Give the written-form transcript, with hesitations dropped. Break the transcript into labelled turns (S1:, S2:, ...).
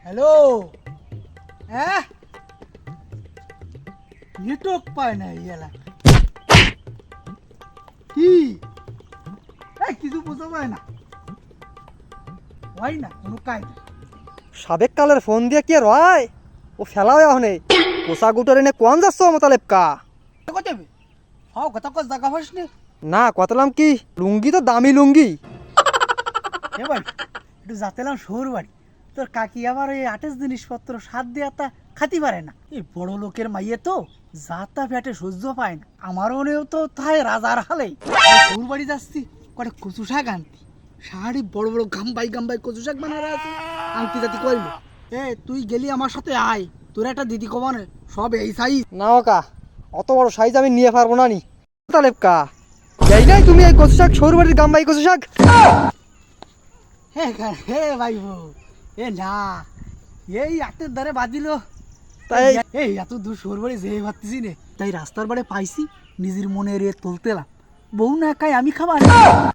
S1: Hello, হ্যাঁ network পায় না এই এলাকা। কি কিছু বোঝা যায় না, হয় না কোনো কাজ।
S2: সাবেক কালের ফোন দিয়ে কি আর হয়? ও ফেলাও এখন পোষা গুটোর এনে কোন যাচ্ছ মোতালেব কা?
S1: কত যাবে? হ্যাঁ কথা কত জায়গা পাস নি?
S2: না কতলাম কি লুঙ্গি তো দামি লুঙ্গি।
S1: এ ভাই একটু যাতেলাম শহর বাড়ি, তোর কাকি আবার এই আটেস জিনিসপত্র সাত দিয়ে তা খাতি পারে না। এই বড় লোকের মাইয়ে তো যাতা ফ্যাটে সহ্য পায় না। আমার মনেও তো তাই রাজার হালে শহর বাড়ি যাচ্ছি, কটা কচু শাক আনতি। শাড়ি বড় বড় গাম্বাই কচু শাক বানারা আছে, আনতি জাতি কইলো। তুই গেলি আমার সাথে আয়, তোর একটা দিদি কবানে সব এই সাইজ।
S2: না কা অত বড় সাইজ আমি নিয়ে পারবো না নি মোতালেব কা। যাই নাই তুমি এই কচু শাক সৌরবাড়ির গাম্বাই কচু শাক।
S1: হে ভাই না এই আটের দ্বারে বাজিল,
S2: তাই
S1: এই এত দূর শহর বাড়ি যেয়ে ভাবতেছি নে, তাই রাস্তার বাড়ে পাইছি, নিজের মনে রে তুলতেলাম। বউ না একাই আমি খাবার